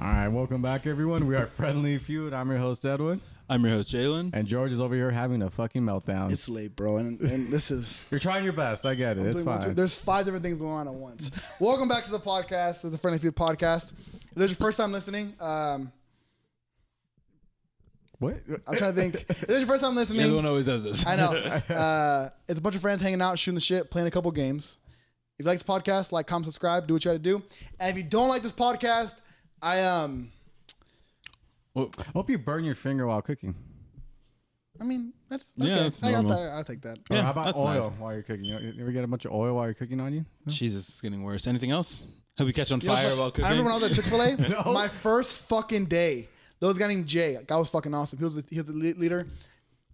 All right, welcome back, everyone. We are Friendly Feud. I'm your host, Edwin. I'm your host, Jalen. And George is over here having a fucking meltdown. It's late, bro, and this is... You're trying your best. I get it. It's fine. There's 5 different things going on at once. Welcome back to the podcast. It's the Friendly Feud podcast. If this is your first time listening, What? I'm trying to think. If this is your first time listening... Everyone always does this. I know. It's a bunch of friends hanging out, shooting the shit, playing a couple games. If you like this podcast, like, comment, subscribe, do what you got to do. And if you don't like this podcast, I hope you burn your finger while cooking. I mean, that's okay. Yeah, that's normal. I'll take that. Or Yeah, how about that's oil nice. while you're cooking? You ever get a bunch of oil while you're cooking on you? No? Jesus, it's getting worse. Anything else? Hope you catch on You know, fire but while cooking. I remember when I was at Chick-fil-A, No. my first fucking day, there was a guy named Jay. That guy was fucking awesome. He was the leader.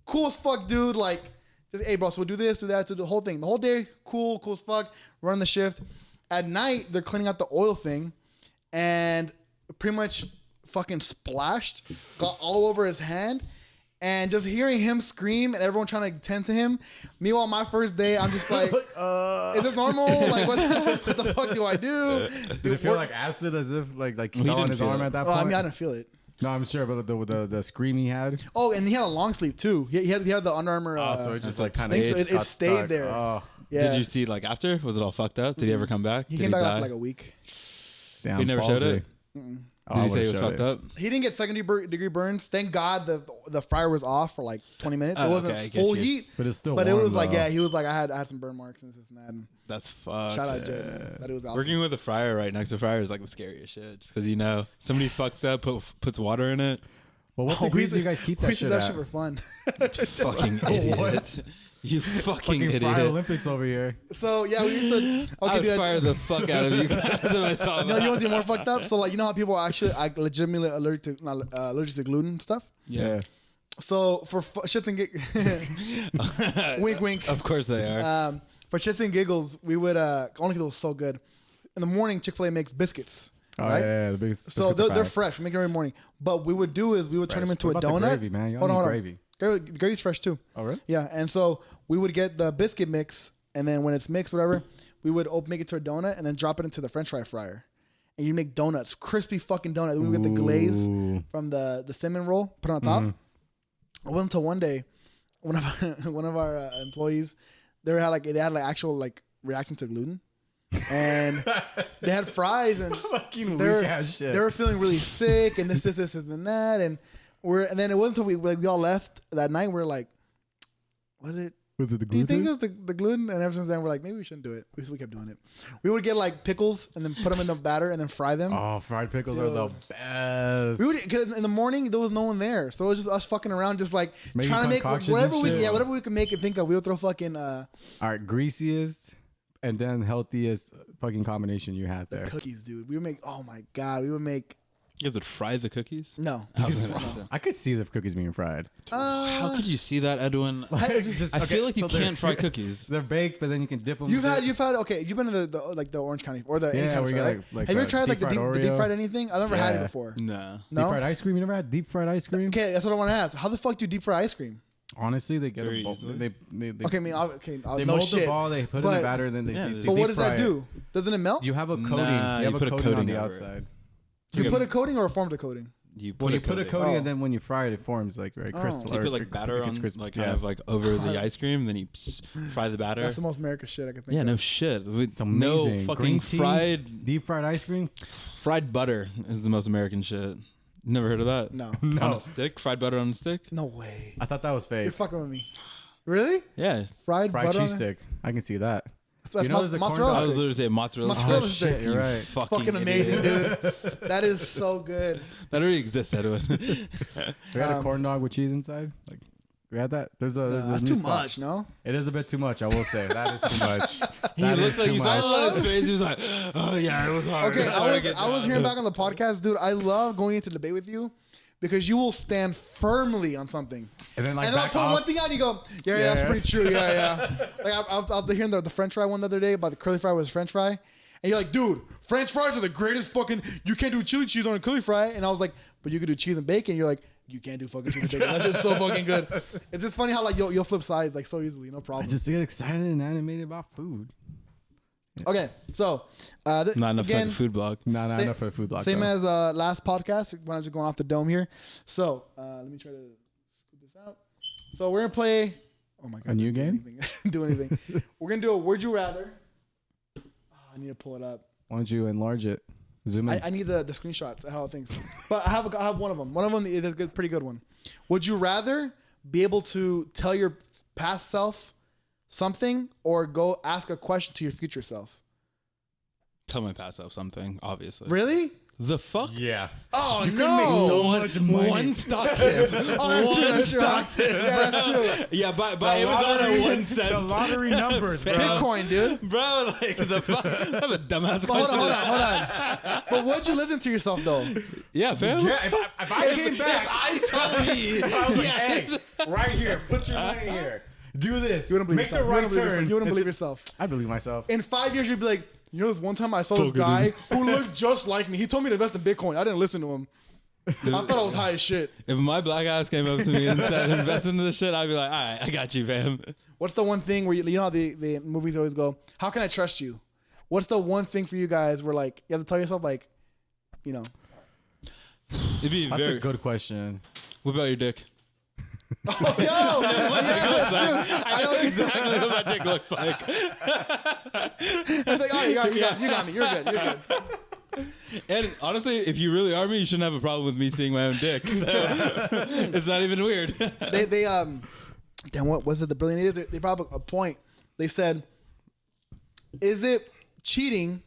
Cool as fuck, dude. Like, just, hey, bro, so we'll do this, do that, do the whole thing. The whole day, cool as fuck. Running the shift. At night, they're cleaning out the oil thing, and pretty much fucking splashed, got all over his hand. And just hearing him scream and everyone trying to tend to him. Meanwhile, my first day, I'm just like, is this normal? Like, what the fuck do I do? Did it feel like acid, as if like He fell on didn't his feel arm it. at that Well, point? I mean, I didn't feel it. No, I'm sure, but the scream he had. Oh, and he had a long sleeve too. He had the Under Armour. So it just like kind thing, of so it stayed there. Oh, Yeah. Did you see like after? Was it all fucked up? Did he ever come back? He Did came back die? after like a week. damn, He never showed ballsy. it? Mm-mm. Oh, Did I he say it would've was showed fucked up? He didn't get second-degree burns. Thank God the fryer was off for like 20 minutes. It Oh, wasn't okay, I get full you. heat, But it's still but it warm, was like, though. yeah, he was like, I had some burn marks and this and that. And That's fucked. shout out Jay, man. But it was awesome. Working with a fryer right next to a fryer is like the scariest shit. Just because somebody fucks up, puts water in it. Well, what Oh, degrees do you guys keep we that did shit that at? shit for fun. Fucking idiot. You fucking Fucking Fire idiot. Olympics over here. So yeah, we used to. I Okay, would dude. fire the fuck out of you guys if I saw No, that. you want to see more fucked up? So like, you know how people are actually legitimately allergic to gluten and stuff. Yeah. So for shits and giggles, wink, wink. Of course they are. For shits and giggles, we would only because it was so good. In the morning, Chick-fil-A makes biscuits. Oh right? yeah, the biggest. So they're fresh. We make it every morning. But what we would do is we would turn them into What a about donut. the gravy, man? Y'all Hold on, need hold on. gravy. The gravy's fresh too. Oh really? Yeah, and so we would get the biscuit mix, and then when it's mixed, whatever, we would make it to a donut, and then drop it into the French fry fryer, and you make donuts, crispy fucking donuts. We would get the glaze Ooh. from the cinnamon roll, put it on top. Mm-hmm. It wasn't until one day, one of our employees, they had actual reaction to gluten, and they had fries and Fucking they were, weak ass shit. they were feeling really sick and this and that, and then it wasn't until we all left that night. We're like, was it? Was it the Do you gluten? think it was the gluten? And ever since then, we're like, maybe we shouldn't do it. We kept doing it. We would get like pickles and then put them in the batter and then fry them. Oh, fried pickles are the best. We would, 'cause in the morning there was no one there, so it was just us fucking around, just like Making trying to make concoctions whatever and we shit. whatever we could make and think of. We would throw fucking All right, greasiest and then healthiest fucking combination you had there. cookies, dude. We would make. Oh my god, we would make. You guys would fry the cookies? No, I was gonna say. I could see the cookies being fried. How could you see that, Edwin? I feel like you can't fry cookies. They're baked, but then you can dip them. You've had okay. You've been to the Orange County or the any Yeah, kind we of got, fry, right? like, Have you ever tried like the deep-fried deep Oreo? fried anything? I've never had it Yeah. before. No. No. Deep fried ice cream. You never had deep fried ice cream? Okay, that's what I want to ask. How the fuck do you deep fry ice cream? Honestly, they get Very a bowl. easily. They Okay, I mean, they no mold shit. the ball. They put it in But- the batter, and then they. Yeah, they but But what deep does that fry it. do? Doesn't it melt? You have a coating. Nah, you have you a put a coating on coating the over it. outside. Do you put a coating or a formed a coating? You Well, you put a coating, Oh. and then when you fry it, it forms like crystal. You put like batter on, like kind of like over the ice cream, and then you fry the batter. That's the most American shit I can think Yeah, of. no shit. It's amazing. No fucking Green tea, fried deep fried ice cream. fried butter is the most American shit. Never heard of that? No. On No, a stick, fried butter on a stick. No way. I thought that was You're fake. fucking with me. Really? Yeah, Fried Fried butter? cheese stick. I can see that. That's You know there's a corn mozzarella I dog- was stick. literally saying mozzarella. Mozzarella stick. stick. You're You right. It's Fucking fucking amazing, idiot. dude. That is so good. That already exists, Edwin. We had a corn dog with cheese inside. Like we had that. There's a That's new too spot. much, no? It is a bit too much. I will say that is too much. He That looks is like too he's much. on his face. He was like, "Oh yeah, it was hard." Okay, Hard to I get was down." hearing back on the podcast, dude. I love going into debate with you because you will stand firmly on something. And then like And then I'll back put off. one thing out and you go, yeah, that's Yeah. pretty true. Yeah. Like I was hearing the French fry one the other day about the curly fry was French fry. And you're like, dude, French fries are the greatest fucking, you can't do chili cheese on a curly fry. And I was like, but you could do cheese and bacon. You're like, you can't do fucking cheese and bacon. That's just so fucking good. It's just funny how like you'll flip sides like so easily, no I problem. just get excited and animated about food. Okay, so Not enough again, like a food blog. Not Same- enough for a food blog. same though. as last podcast. We're just going off the dome here. So let me try to scoop this out. So we're gonna play. Oh my god! A new game? Do anything. We're gonna do a Would You Rather. Oh, I need to pull it up. Why don't you enlarge it? Zoom in. I need the screenshots. I have things, but I have one of them. One of them is a good, pretty good one. Would you rather be able to tell your past self something, or go ask a question to your future self? Tell my past self something, obviously. Really? The fuck? yeah. Oh You no! could make so much money. One stock tip. Oh, that's true. That's true. stock tip. Yeah, that's true. Yeah, but it was on a 1 cent. The lottery numbers, bro. Bitcoin, dude. Bro, like the fuck. I have a dumbass But question. hold on. But would you listen to yourself though? Yeah, fam. Yeah, if I came back, I tell me. I was like, hey, right here, put your money here. Do this. You wouldn't believe Make yourself. the right turn. You wouldn't believe yourself. I believe myself. In 5 years, you'd be like, you know, this one time I saw this guy who looked just like me. He told me to invest in Bitcoin. I didn't listen to him. I thought I was high as shit. If my black ass came up to me and said invest into this shit, I'd be like, all right, I got you, fam. What's the one thing where you know how the movies always go, how can I trust you? What's the one thing for you guys where like you have to tell yourself like, you know? It'd be That's very. a good question. What about your dick? Oh, yo, yeah, that's true. I know Exactly what my dick looks like. It's like, oh, you got me. You're good. And honestly, if you really are me, you shouldn't have a problem with me seeing my own dick. So it's not even weird. They damn, what was it? The Brilliant Idiots, they brought up a point. They said, is it cheating?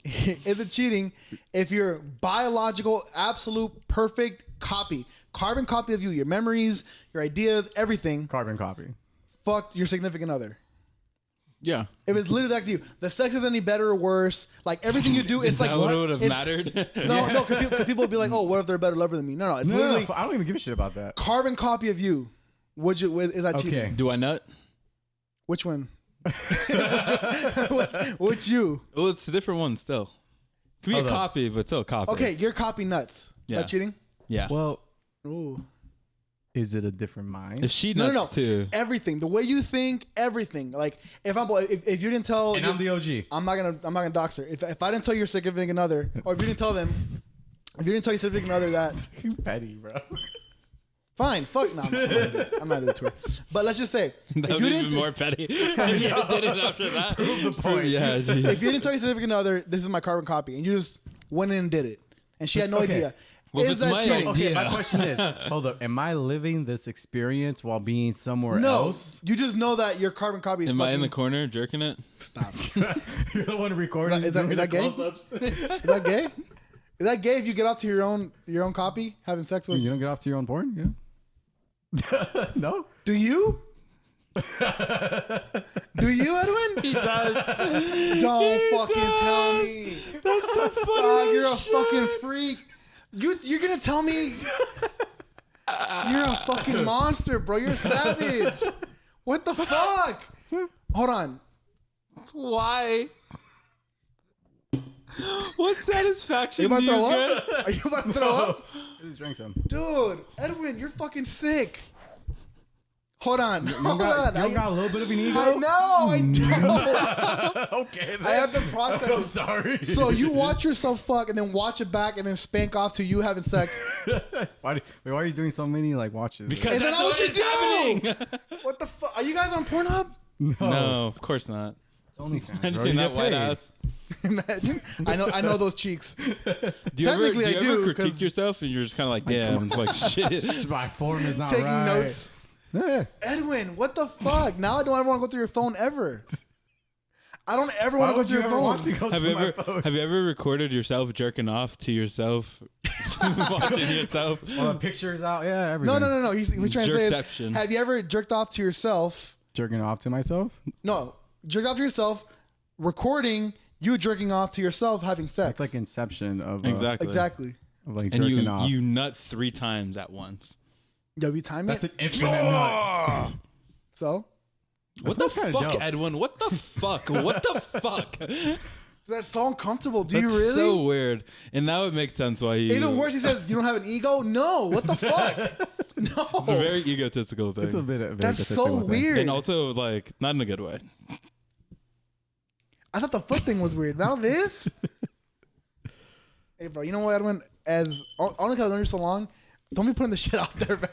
Is it cheating if your biological, absolute, perfect copy, carbon copy of you, your memories, your ideas, everything, Carbon copy. fucked your significant other? Yeah. If it's literally that to you, the sex is any better or worse? Like everything you do, it's Is like that what what? would have It's- mattered? No, because people would be like, oh, what if they're a better lover than me? No, it's No, literally I don't even give a shit about that. carbon copy of you. Is that cheating? Okay. Do I nut? Which one? which you? Well, it's a different one still. It could be Hold a up. copy, but still a copy. Okay, your copy nuts. Yeah. Is that cheating? Yeah. Well, Ooh. is it a different mind? If she No, nuts too. Everything, the way you think, everything. Like, if you didn't tell, And I'm the OG. I'm not gonna dox her. If I didn't tell your significant other, or if you didn't tell them, if you didn't tell your significant other that, You petty, bro. fine, fuck, no, I'm not into the tour. But let's just say, That if would you be didn't, even more petty. If you did it after that. Prove the point. Yeah, geez. if you didn't tell your significant other, this is my carbon copy, and you just went in and did it, and she had no Okay. idea. Well, if is it's that my cheating? idea- Okay, my question is, hold up, am I living this experience while being somewhere No, else? you just know that your carbon copy is Am I in the fucking. corner jerking it? Stop. You're the one recording. Is that doing the gay? close-ups. Is that gay? Is that gay if you get out to your own copy having sex with? You don't get off to your own porn? Yeah. No? Do you? Do you, Edwin? He does. Don't fucking tell me. That's the Dog, you're a fucking freak. You're gonna tell me you're a fucking monster, bro. You're a savage. What the fuck? Hold on. Why? What satisfaction Are you about do to you throw get? up? Are you about to throw up? Just drink some. Dude, Edwin, you're fucking sick. Hold on. You Hold got, on. you don't got a little bit of an ego? I know, I don't. Okay, I have to process I'm it. sorry. So you watch yourself fuck and then watch it back and then spank off to you having sex. why are you doing so many like watches? Because Is that that's not what you it's do? happening. What the fuck? Are you guys on Pornhub? No, of course not. It's only fans, I bro. just seen You that get white paid. ass. Imagine. I know those cheeks. Do you ever, Technically, I ever do, critique 'cause- yourself and you're just kind of like, damn, like shit. My form is not Taking right. notes. Yeah. Edwin, what the fuck? Now I don't ever want to go through your phone ever. I don't ever Why want to go would through you your ever phone. want to go Have through you my ever phone? have you ever recorded yourself jerking off to yourself, watching yourself? Well, the pictures out, yeah, everything. No. He's trying to say, Jerkception. have you ever jerked off to yourself? Jerking off to myself? No, jerked off to yourself, recording you jerking off to yourself having sex. It's like Inception of Exactly. of like And jerking off. you nut 3 times at once. Yo, you time That's it? an infinite nut. So? What sounds the kinda fuck, dope. Edwin? What the fuck? What the fuck? That's so uncomfortable. Do That's you really? so weird. And now it makes sense why you. Even worse, he says, you don't have an ego? No. What the fuck? No. It's a very egotistical thing. It's a bit of That's so weird. And also, like, not in a good way. I thought the foot thing was weird. Now this? Hey, bro, you know what, Edwin? As only because I've known you so long, don't be putting the shit out there, man.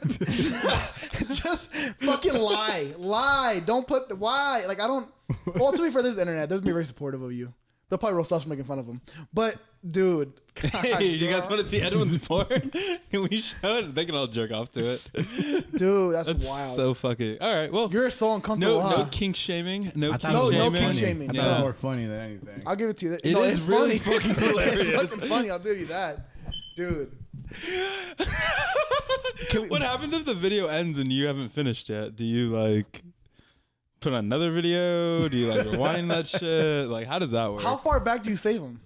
Just fucking lie. Don't put the why. Like I don't. Well, to be fair, this is the internet. They're gonna be very supportive of you. They'll probably roast us for making fun of them. But dude, God, Hey, do you guys want to see Edwin's porn? Can we show it? They can all jerk off to it. dude, that's That's wild. so fucking. All right, well, You're so uncomfortable. no, huh? no kink shaming. No I kink thought it was No, more no shaming. kink shaming. I thought No. it was more funny than anything. I'll give it to you. It No, is it's really funny. fucking hilarious. It's fucking funny. I'll tell you that, dude. What happens if the video ends and you haven't finished yet? Do you like put on another video? Do you like rewind that shit? Like, how does that work? How far back do you save them?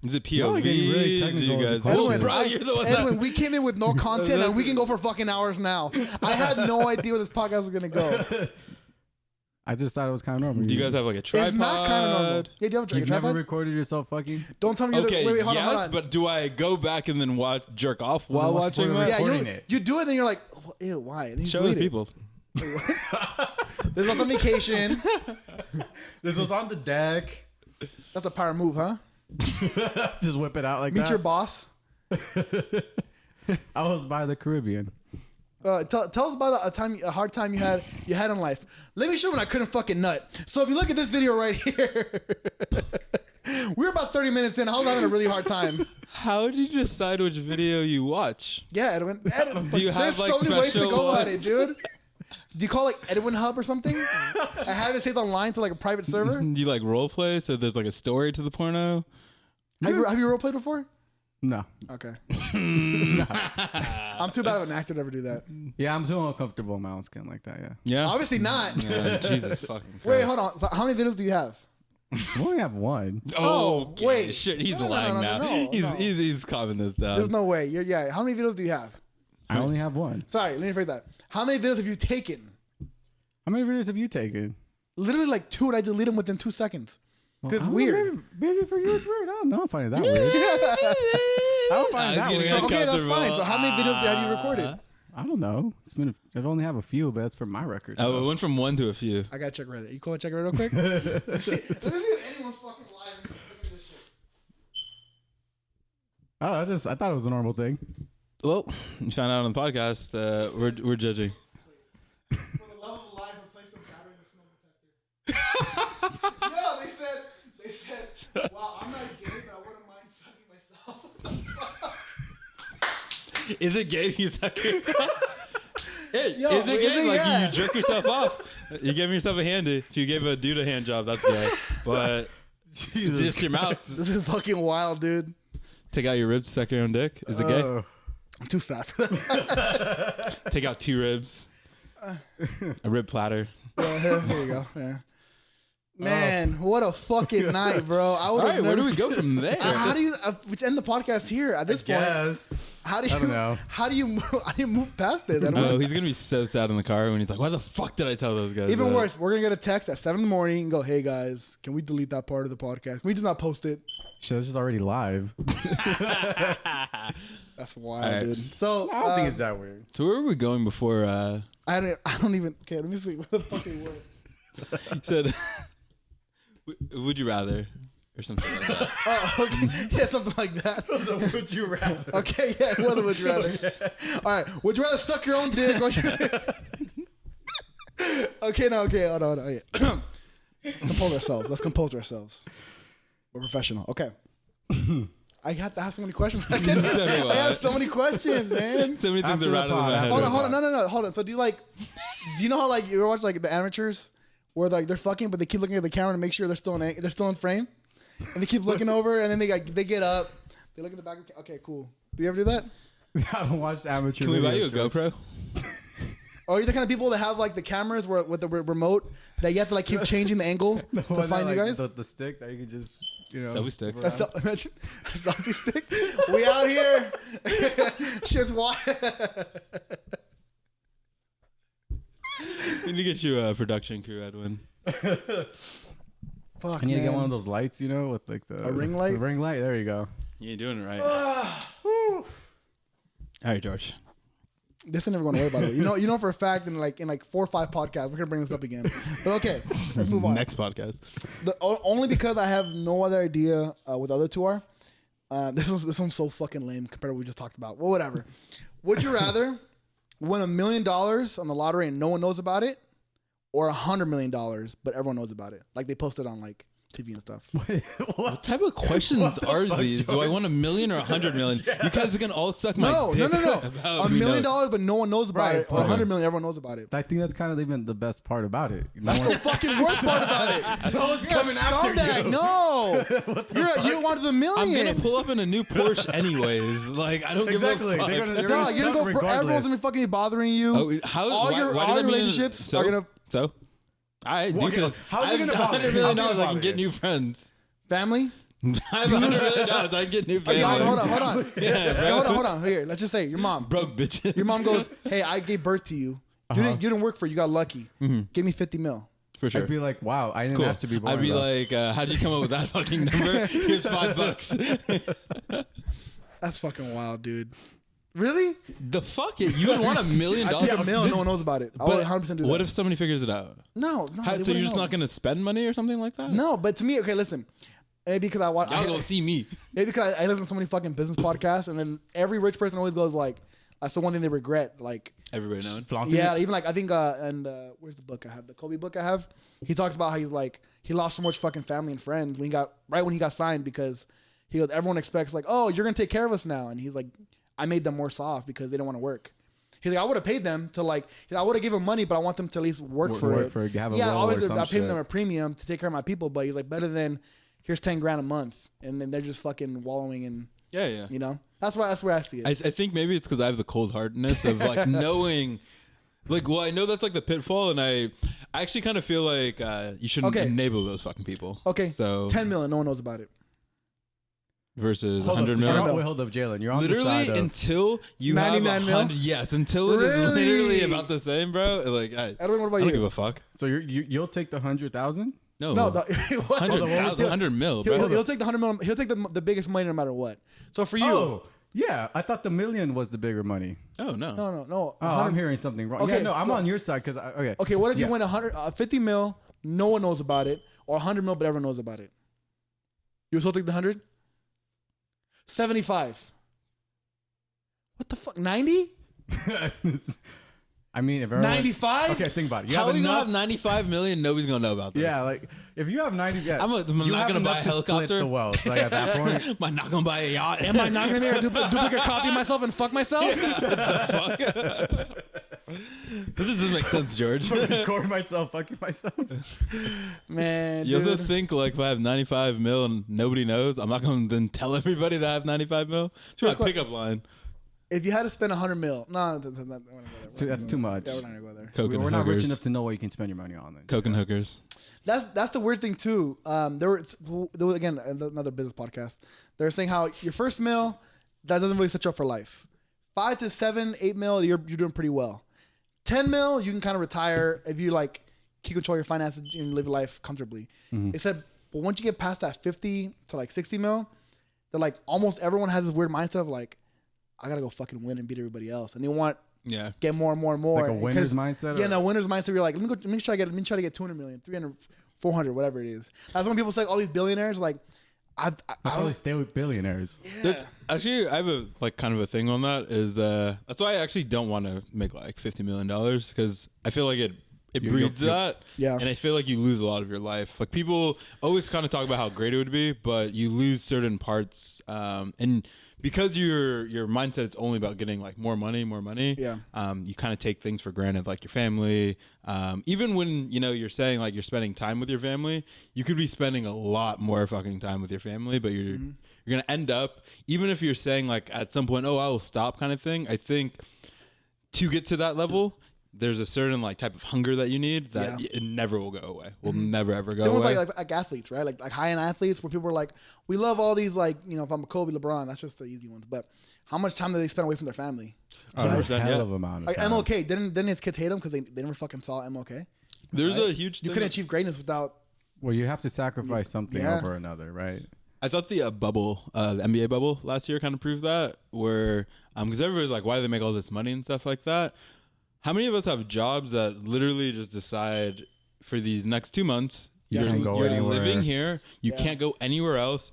Is it Y'all are POV? getting really Do you technical with the guys? questions. Edwin, Bro, you're the one Edwin, we came in with no content and we can go for fucking hours now. I had no idea where this podcast was gonna go. I just thought it was kind of normal. Do you guys have like a tripod? It's not kind of normal. Yeah, do you have a You've never tripod? recorded yourself fucking? Don't tell me. Okay, wait, hold on, hold yes, on. but do I go back and then watch jerk off while what's the watching point of that? Yeah, recording you it. you do it, then you're like, oh, ew, why? And then you Show other delete it. people. There's also vacation. This was on the deck. That's a power move, huh? Just whip it out like Meet that. your boss. I was by the Caribbean. Tell us about a hard time you had in life. Let me show you when I couldn't fucking nut. So if you look at this video right here, we're about 30 minutes in. I was having a really hard time. How did you decide which video you watch? Yeah, Edwin. Do you have, there's like, so many ways to special go about ones? it, dude. Do you call like Edwin Hub or something? I have it saved online to like a private server. Do you like role play? So there's like a story to the porno. Have you role played before? No. Okay. I'm too bad of an actor to ever do that. Yeah, I'm too uncomfortable in my own skin like that. Yeah. Yeah. Obviously not. Yeah, Jesus fucking Christ. Wait, hold on. So how many videos do you have? I only have one. Oh, Okay, wait. shit, he's No, no, lying no, now. no, no. He's calming this down. There's no way. Yeah. How many videos do you have? I only have one. Sorry, let me rephrase that. How many videos have you taken? How many videos have you taken? Literally like 2, and I delete them within 2 seconds. Well, It's I don't know, weird. Maybe for you it's weird. I don't know. I find it that weird. I don't find it that He's weird. getting Okay, that's fine. uncomfortable. So how many videos have you recorded? I don't know. I've only have a few, but that's for my record. Oh, it went from one to a few. I gotta check Reddit. You cool? Check it real quick. Let me see if anyone's fucking live. Look at this shit. I thought it was a normal thing. Well, you found out on the podcast. We're judging. For the love of life, replace the battery in the smoke detector. Yeah, they said, wow, I'm not gay, but I wouldn't mind sucking myself. Is it gay if you suck yourself? Hey, Yo, is it gay? Like yeah. you jerk yourself off? You giving yourself a handy. If you gave a dude a hand job, that's gay. But it's just your mouth. This is fucking wild, dude. Take out your ribs, suck your own dick. Is it gay? I'm too fat for that. Take out 2 ribs. A rib platter. Yeah, here you go. Yeah. Man, what a fucking night, bro. I would All have right, never. where do we go from there? How do you? Let's end the podcast here. At this point, Yes. how do you? I don't know. How do you move? How do you move past this? I don't know. Oh, he's gonna be so sad in the car when he's like, "Why the fuck did I tell those guys?" Even that?" worse, we're gonna get a text at 7 a.m. and go, "Hey guys, can we delete that part of the podcast? Can we just not post it?" Shit, this is already live. That's wild, All right. dude. So I don't think it's that weird. So where were we going before? I don't even. Okay, let me see. Where the fuck we were. He said, "Would you rather?" Or something like that. Oh, okay. Yeah, something like that. Would you rather? Okay, yeah, what would you rather? All right, would you rather suck your own dick? Okay, no, okay, hold on. Okay. Compose ourselves. Let's compose ourselves. We're professional. Okay. I have to ask so many questions. I do I. have so many questions, man. So many things After are the rattling in pod, my head. Hold on, right hold on. No. Hold on. So do you know how like you ever watch like the amateurs where like they're fucking, but they keep looking at the camera to make sure they're still in frame, and they keep looking over, and then they get up, they look at the back. Okay, cool. Do you ever do that? I don't watch amateur. Can we buy you a videos, GoPro? Or are you the kind of people that have like the cameras where with the remote that you have to like keep changing the angle The to one find that, you like, guys? The stick that you can just, Selfie stick. A imagine a selfie stick. We out here. Shit's wild. We need to get you a production crew, Edwin. Fuck, I need to get man. one of those lights, with like the A ring light? The ring light. There you go. You ain't doing it right. All right, George. This is never going away, by the way. You know for a fact in like 4 or 5 podcasts we're gonna bring this up again. But okay, let's move on. Next podcast. Only because I have no other idea what the other two are. This one's so fucking lame compared to what we just talked about. Well, whatever. Would you rather win $1 million on the lottery and no one knows about it, or $100 million but everyone knows about it? Like they post it on like TV and stuff. What type of questions are these? Do I want $1 million or $100 million? Yeah. You guys are gonna all suck my dick. No. $1 million, but no one knows about it, or $100 million, everyone knows about it. I think that's kind of even the best part about it. That's the fucking worst part about it. No one's coming after you. No, you don't want the $1 million. I'm gonna pull up in a new Porsche anyways. Like I don't give a fuck. You're gonna go. Everyone's gonna fucking be bothering you. All your relationships are gonna. So. All right, how's it gonna bother? $100 million, I can get new friends. Family? I have $100 million, I can get new family. Hold on. Yeah, hold on. Here, let's just say your mom. Broke bitches. Your mom goes, "Hey, I gave birth to you. You didn't work for it. You got lucky. Give me 50 mil." For sure. I'd be like, wow, I didn't ask to be born. I'd be like, how'd you come up with that fucking number? Here's $5. That's fucking wild, dude. Really? The fuck it? You would want $1 million? I'd take $1 million. No one knows about it. I would 100% do that. What if somebody figures it out? No. So you're just not going to spend money or something like that? No, but to me, okay, listen. Maybe because I watch. Y'all gonna see me. Maybe because I listen to so many fucking business podcasts, and then every rich person always goes like, that's the one thing they regret. Like everybody knowing. Yeah, even like I think and where's the book I have? The Kobe book I have. He talks about how he's like he lost so much fucking family and friends when he got signed, because he goes, everyone expects like, oh, you're gonna take care of us now, and he's like, I made them worse off because they don't want to work. He's like, I would have paid them to like, I would have given them money, but I want them to at least work for it. Obviously I paid them a premium to take care of my people, but he's like, better than here's $10,000 a month, and then they're just fucking wallowing in. Yeah. You know, that's where I see it. I think maybe it's because I have the cold hardness of like knowing. Like, well, I know that's like the pitfall, and I actually kind of feel like you shouldn't enable those fucking people. Okay, so $10 million, no one knows about it. Versus $100 million. Hold up, Jalen. You're on literally the side of until you have 100. Yes, until it is literally about the same, bro. Like, Edwin, what about you? I don't give a fuck. So you'll take the 100,000? No, 100 mil, bro. He'll take the 100 mil. He'll take the biggest money no matter what. So for you, yeah, I thought the million was the bigger money. Oh no. Oh, I'm hearing something wrong. Okay, I'm on your side because Okay, what if you win 50 mil, no one knows about it, or 100 mil, but everyone knows about it? You still take the 100? 75. What the fuck? 90? I mean, if 95? Okay, think about it. How are we gonna have 95 million? Nobody's gonna know about this. Yeah, like if you have 90, I'm not gonna buy a helicopter. Split the wealth, like at that point. Am I not gonna buy a yacht? Am I not gonna be a duplicate copy of myself and fuck myself? Fuck. This doesn't make sense, George. Record myself, fucking myself. Man, you also think like if I have 95 mil and nobody knows, I'm not gonna then tell everybody that I have 95 mil. It's my pickup line. If you had to spend 100 mil, that's too much. Yeah, we're not gonna go there. We're not rich enough to know what you can spend your money on. Then. Coke and hookers. That's the weird thing too. There was again another business podcast. They're saying how your first mil that doesn't really set you up for life. 5 to 7, 8 mil, you're doing pretty well. 10 mil, you can kind of retire if you like keep control of your finances and live your life comfortably. Mm-hmm. They said, but once you get past that 50 to like 60 mil, they're like almost everyone has this weird mindset of like, I gotta go fucking win and beat everybody else, and they want get more and more and more. Like a winner's mindset. Yeah, the winner's mindset. You're like, let me try to get 200 million, 300, 400, whatever it is. That's when people say all these billionaires like. That's why they stay with billionaires. Yeah. That's actually, I have a like kind of a thing on that. Is that's why I actually don't want to make like $50 million because I feel like it breeds that. Yeah. And I feel like you lose a lot of your life. Like people always kind of talk about how great it would be, but you lose certain parts. And because your mindset is only about getting like more money. Yeah. You kind of take things for granted, like your family. Even when you're saying like you're spending time with your family, you could be spending a lot more fucking time with your family, but you're gonna end up, even if you're saying like at some point, oh, I will stop, kind of thing. I think to get to that level, there's a certain like type of hunger that you need that it never will go away. Will never ever go away. Like athletes, right? Like high end athletes where people are like, we love all these like if I'm a Kobe, LeBron, that's just the easy ones. But how much time do they spend away from their family? Hell of amount of time. MLK didn't his kids hate him because they never fucking saw MLK? There's a huge. You couldn't achieve greatness without. Well, you have to sacrifice something over another, right? I thought the bubble, the NBA bubble last year kind of proved that, where because everybody's like, why do they make all this money and stuff like that? How many of us have jobs that literally just decide for these next 2 months, you're living here, you can't go anywhere else,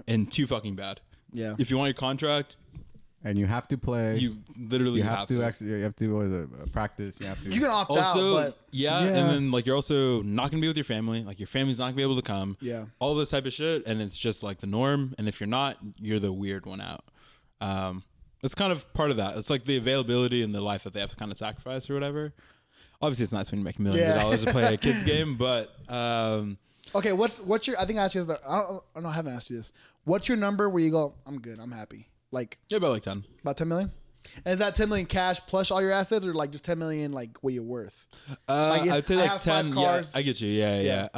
and too fucking bad. Yeah. If you want your contract, and you have to play, you literally have to. Actually, you have to what is it, practice. You have to. You can opt out, but and then like you're also not gonna be with your family. Like your family's not gonna be able to come. Yeah. All this type of shit, and it's just like the norm. And if you're not, you're the weird one out. It's kind of part of that. It's like the availability and the life that they have to kind of sacrifice or whatever. Obviously, it's nice when you make millions of dollars to play a kid's game, but okay. What's your? I think I asked you this. I don't know. I haven't asked you this. What's your number where you go? I'm good. I'm happy. Like about like 10. About 10 million. And is that 10 million cash plus all your assets, or like just 10 million like what you're worth? I'd say like 10. Yeah, I get you. Yeah.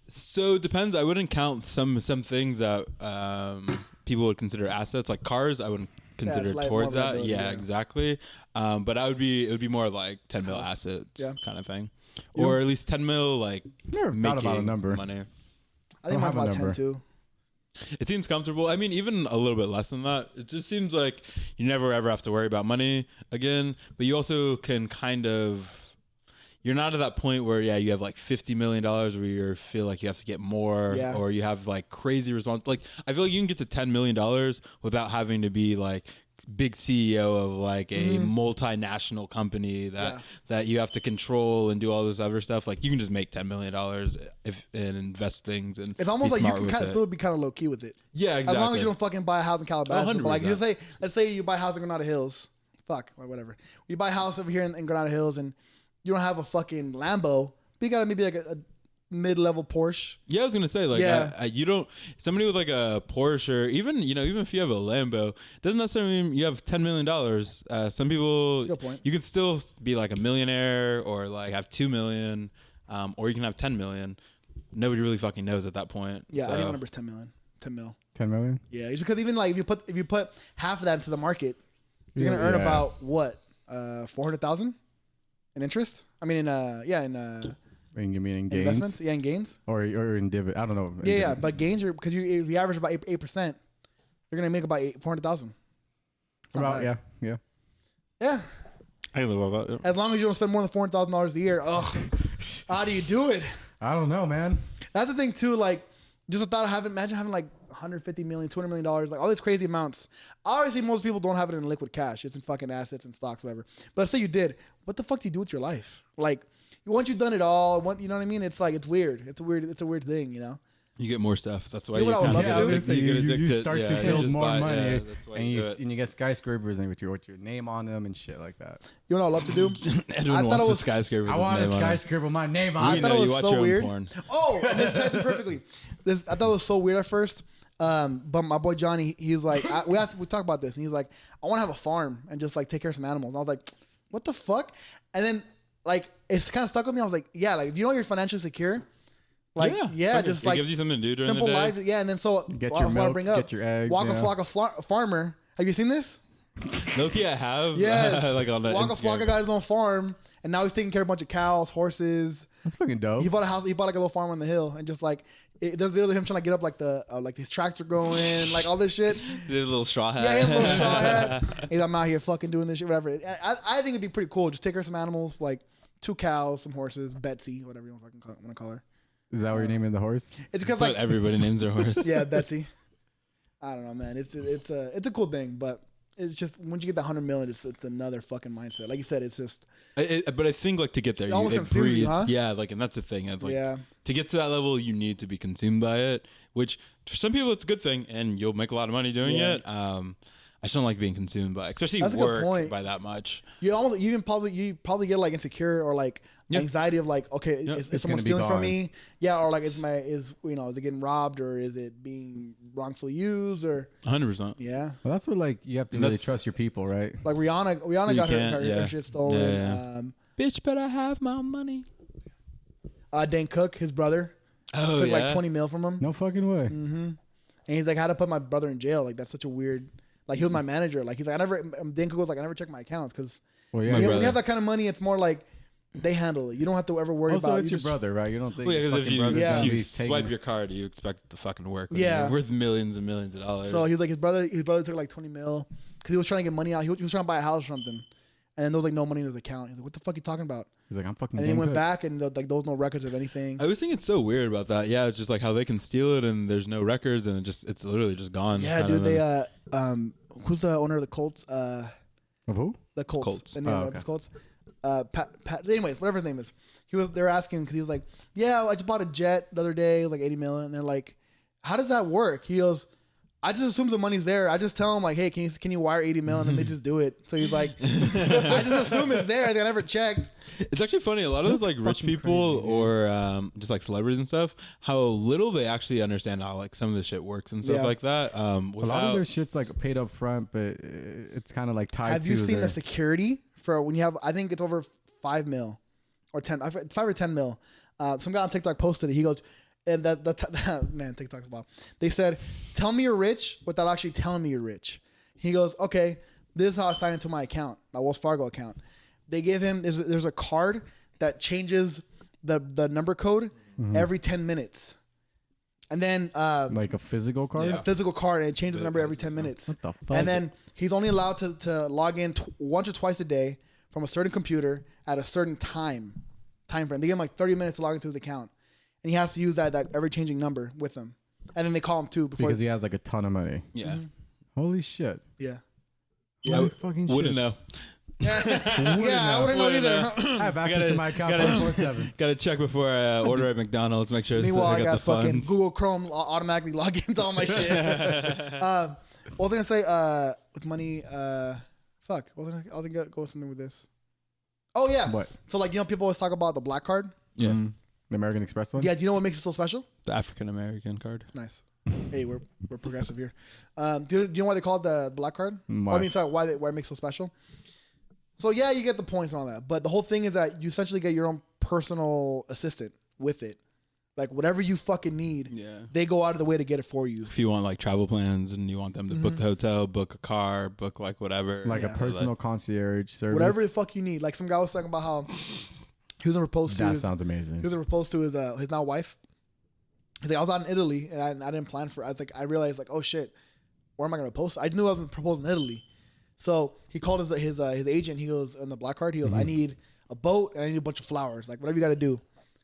So it depends. I wouldn't count some things that people would consider assets, like cars. I wouldn't consider towards that. Yeah, exactly. But it would be more like 10 mil assets kind of thing, or at least 10 mil like never thought about a number. Money. I think mine's about 10 too. It seems comfortable. I mean, even a little bit less than that. It just seems like you never ever have to worry about money again. But you also can kind of, you're not at that point where you have like $50 million where you feel like you have to get more, or you have like crazy like I feel like you can get to $10 million without having to be like big CEO of like a multinational company that you have to control and do all this other stuff. Like you can just make $10 million and invest things, and it's almost like you can kind of still be kind of low key with it. Yeah, exactly. As long as you don't fucking buy a house in Calabasas. But like let's say you buy a house in Granada Hills. Fuck, or whatever. You buy a house over here in Granada Hills and you don't have a fucking Lambo, but you got maybe like a mid-level Porsche. Yeah, I was gonna say you don't, somebody with like a Porsche, or even if you have a Lambo, it doesn't necessarily mean you have $10 million. Some people, you can still be like a millionaire or like have 2 million, or you can have 10 million. Nobody really fucking knows at that point. Yeah, I think my number's 10 million. 10 mil. 10 million. Yeah, it's because even like if you put half of that into the market, you're gonna earn about what 400,000 in interest. I mean You mean in gains? Investments? Yeah, in gains. Or in dividend. I don't know. Yeah, but gains are because if you average about 8%, you're gonna make about 400,000. About yeah. Yeah. I can live off that. Yeah. As long as you don't spend more than $400,000 a year. Ugh. How do you do it? I don't know, man. That's the thing too. Like, just without imagine having like 150 million, $200 million, like all these crazy amounts. Obviously, most people don't have it in liquid cash. It's in fucking assets and stocks, whatever. But let's say you did. What the fuck do you do with your life? Like, once you've done it all, you know what I mean? It's like, it's weird. It's a weird thing, you know? You get more stuff. That's why you know what I would love to do? You start to build more money, and you get skyscrapers and with your name on them and shit like that. You know what I love to do? Everyone wants a skyscraper. I want a skyscraper with my name on it. I thought it was so weird. Oh, and this ties in perfectly. I thought it was so weird at first. But my boy Johnny, he was like, we talked about this, and he's like, I want to have a farm and just like take care of some animals. And I was like, what the fuck? And then like it's kind of stuck with me. I was like, yeah, like if you know you're financially secure, like just it like gives you something to do during simple the day. life. Yeah, and then so get your milk, get your eggs. Waka Flocka farmer. Have you seen this? Loki, I have. Yes. Like on that. Waka Flocka got his own farm, and now he's taking care of a bunch of cows, horses. That's fucking dope. He bought a house. He bought like a little farm on the hill, and just like there's literally him trying to get up like like his tractor going, like all this shit. The little straw hat. Yeah, he had a little straw hat. He's I'm out here fucking doing this shit, whatever. I think it'd be pretty cool. Just take her some animals, like 2 cows, some horses, Betsy, whatever you want to call her. Is that what you're naming the horse? It's because like everybody names their horse. Yeah, Betsy. I don't know, man. It's a cool thing, but it's just once you get that 100 million, it's another fucking mindset. Like you said, it's just. But I think like to get there, it breeds. You, huh? Yeah, like, and that's the thing. Like, to get to that level, you need to be consumed by it. Which for some people, it's a good thing, and you'll make a lot of money doing it. I just don't like being consumed by, especially work by that much. You probably get like insecure or like anxiety of like, okay, is someone stealing from me? Yeah, or like is it getting robbed or is it being wrongfully used or 100%. Yeah. Well, that's what like you have to really trust your people, right? Like Rihanna got her shit stolen. Yeah. Bitch, better have my money. Dane Cook, his brother, took like 20 mil from him. No fucking way. Mm-hmm. And he's like, how to put my brother in jail? Like that's such a weird. Like he was my manager. Like he's like, Dane Cook was like, I never check my accounts because when you have that kind of money, it's more like They handle it. You don't have to ever worry also, about. It's your brother, right? You don't think. Well, yeah, because if you swipe taking... your card, you expect it to fucking work. Yeah, worth millions and millions of dollars. So he was like, his brother took like 20 mil because he was trying to get money out. He was trying to buy a house or something, and then there was like no money in his account. He's like, "What the fuck are you talking about?" He's like, "I'm fucking." And then he went back, and like there was no records of anything. I was thinking it's so weird about that. Yeah, it's just like how they can steal it and there's no records and it's literally just gone. Yeah, dude. They who's the owner of the Colts? Of who? The Colts. Colts. The name of the Colts. Pat. Anyways, whatever his name is. They were asking him because he was like, "Yeah, I just bought a jet the other day. It was like 80 million." And they're like, "How does that work?" He goes, "I just assume the money's there. I just tell them like, hey, can you wire 80 million?" And they just do it. So he's like, "I just assume it's there. They never checked." It's actually funny. A lot of those like rich people crazy, or just like celebrities and stuff, how little they actually understand how like some of the shit works and stuff like that. A lot of their shit's like paid up front, but it's kind of like tied to. Have you seen the security for when you have? I think it's over 5 mil or 10. 5 or 10 mil. Some guy on TikTok posted it. He goes, and man, TikTok's wild. They said, "Tell me you're rich without actually telling me you're rich." He goes, "Okay, this is how I sign into my account, my Wells Fargo account." They give him there's a card that changes the number code every 10 minutes, and then like a physical card. A physical card, and it changes the number every 10 minutes. What the fuck? And then he's only allowed to log in once or twice a day from a certain computer at a certain time frame. They give him like 30 minutes to log into his account, and he has to use that ever changing number with him. And then they call him too because he has like a ton of money. Yeah. Holy shit. Yeah. Holy fucking shit. Wouldn't know. Yeah, I wouldn't know either. I have access to my account 24/7. Gotta check before I order at McDonald's. Make sure Meanwhile, I got the fucking funds. Google Chrome automatically log into all my shit. What was I gonna say? With money, fuck. I was gonna go with something with this. Oh yeah. What? So like people always talk about the black card. Yeah. The American Express one. Yeah. Do you know what makes it so special? The African American card. Nice. Hey, we're progressive here. Do you know why they call it the black card? Why? I mean, sorry, why it makes it so special? So yeah, you get the points and all that, but the whole thing is that you essentially get your own personal assistant with it. Like whatever you fucking need, they go out of the way to get it for you. If you want like travel plans and you want them to book the hotel, book a car, book like whatever, like a personal concierge service, whatever the fuck you need. Like some guy was talking about how he was proposed to. That sounds amazing. He was proposed to his now wife. He's like, I was out in Italy and I didn't plan for it. I realized like, oh shit, where am I gonna propose? I knew I was proposing in Italy. So he called his agent. He goes on the black card. He goes, I need a boat and I need a bunch of flowers. Like whatever you got to do.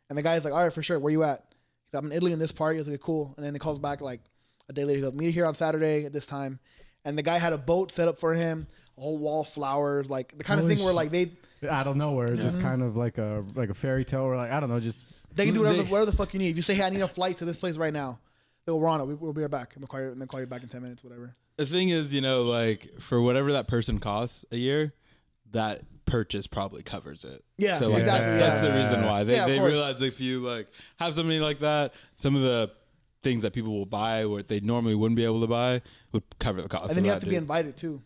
And the guy's like, all right, for sure. Where you at? He's like, I'm in Italy in this part. He's like, cool. And then he calls back like a day later. He goes, meet here on Saturday at this time. And the guy had a boat set up for him, a whole wall of flowers, like the kind of thing where like they out of nowhere, just kind of like a fairy tale, or like I don't know, just they can do whatever the fuck you need. If you say, hey, I need a flight to this place right now, they'll run it. We'll be right back, and then call you back in 10 minutes, whatever. The thing is, like for whatever that person costs a year, that purchase probably covers it. Yeah, so like exactly. that's the reason why they course. realize if you like have something like that, some of the things that people will buy what they normally wouldn't be able to buy would cover the cost. And then you have to be invited too.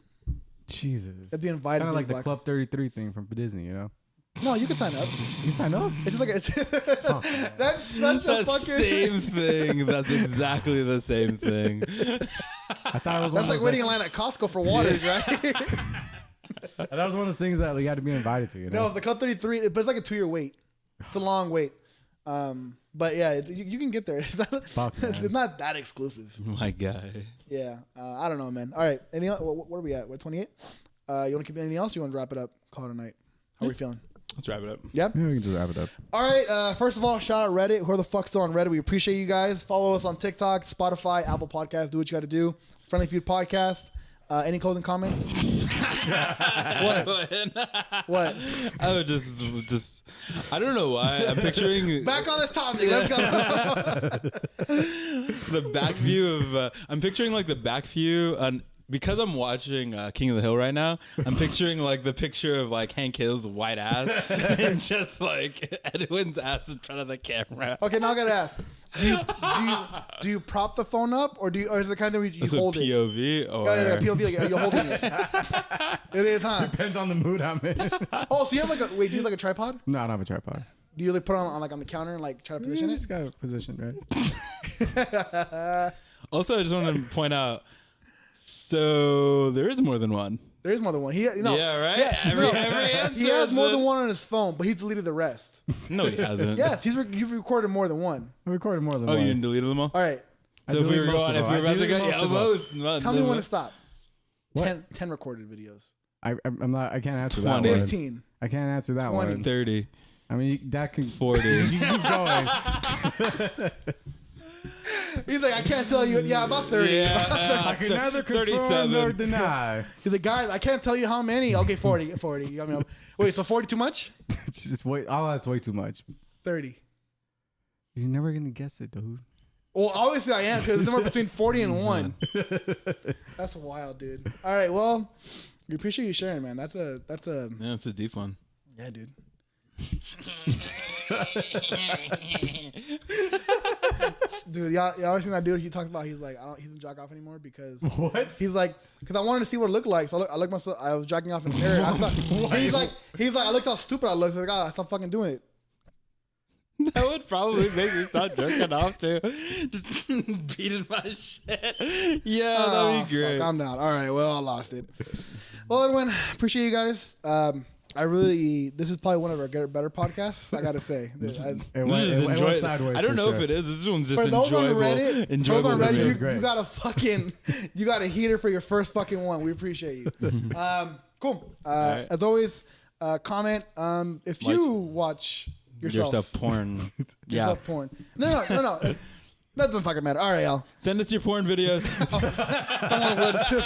Jesus, you have to be invited. Kind of like the Club 33 thing from Disney, you know. No, you can sign up. You can sign up. It's just like that's such a fucking same thing. That's exactly the same thing. I thought it was that's like waiting in line at Costco for waters, right? That was one of those things that you had to be invited to. You know? No, the Club 33, but it's like a 2-year wait. It's a long wait. But yeah, you can get there. It's not that exclusive. My guy. Yeah, I don't know, man. All right, anything else? What are we at? We're 28. You want to keep anything else? Or you want to wrap it up? Call it a night. How are we feeling? Let's wrap it up. Yeah? Yeah, we can just wrap it up. All right. First of all, shout out Reddit. Who the fuck's still on Reddit? We appreciate you guys. Follow us on TikTok, Spotify, Apple Podcasts. Do what you got to do. Friendly Feud Podcast. Any closing comments? What? I would just. I don't know why. I'm picturing back on this topic. Let's go. The back view of. I'm picturing like the back view on. Because I'm watching King of the Hill right now, I'm picturing like the picture of like Hank Hill's white ass and just like Edwin's ass in front of the camera. Okay, now I gotta ask: Do you prop the phone up, or is it the kind that you hold it? POV or POV? Like you're holding it. It is, huh? Depends on the mood I'm in. Oh, so you have like do you use like a tripod? No, I don't have a tripod. Do you like put it on the counter and like try to position it? Just got a position, right? Also, I just want to point out. So there is more than one. There is more than one. Yeah, right? Yeah, Every answer he has is more it. than one on his phone, but he's deleted the rest. No, he hasn't. Yes, you've recorded more than one. I recorded more than Oh, one. you didn't delete them all? All right. So if we were deleted most going, of if them. we were about to deleted go, most yeah, of them. most. Tell me when to stop. What? 10 recorded videos. I'm not. I can't answer that 20. one. 15. I can't answer that 20. one. 30, I mean, that can 40. you keep going. He's like, I can't tell you. Yeah, about 30. Yeah, I can neither confirm 37. nor deny. He's like, guys, I can't tell you how many. Okay, 40. 40. You got me. Wait, so 40 too much? Just wait. All that's way too much. 30. You're never gonna guess it, dude. Well, obviously I am because it's somewhere between 40 and 1. That's wild, dude. All right, well, we appreciate you sharing, man. That's a Yeah, it's a deep one. yeah, dude. Dude, y'all ever seen that dude? He talks about he doesn't jack off anymore because What? he's like, because I wanted to see what it looked like. So I looked myself. I was jacking off in the mirror. I thought, he's like, I looked how stupid I looked. So like, I stopped fucking doing it. That would probably make me start jerking off too. Just beating my shit. Yeah, that'd be great. Fuck, I'm down. All right, well, I lost it. Well, Edwin, appreciate you guys. This is probably one of our better podcasts. I gotta say. It This went, is it went enjoyable. sideways I don't for know sure. if it is. This one's just For those on enjoyable. Reddit, Enjoyable. those on for me. Reddit, you got a fucking, you got a heater for your first fucking one. We appreciate you. Cool. right. As always, comment if you watch yourself porn. yourself porn. No. That doesn't fucking matter. All right, y'all. Send us your porn videos. Someone would too.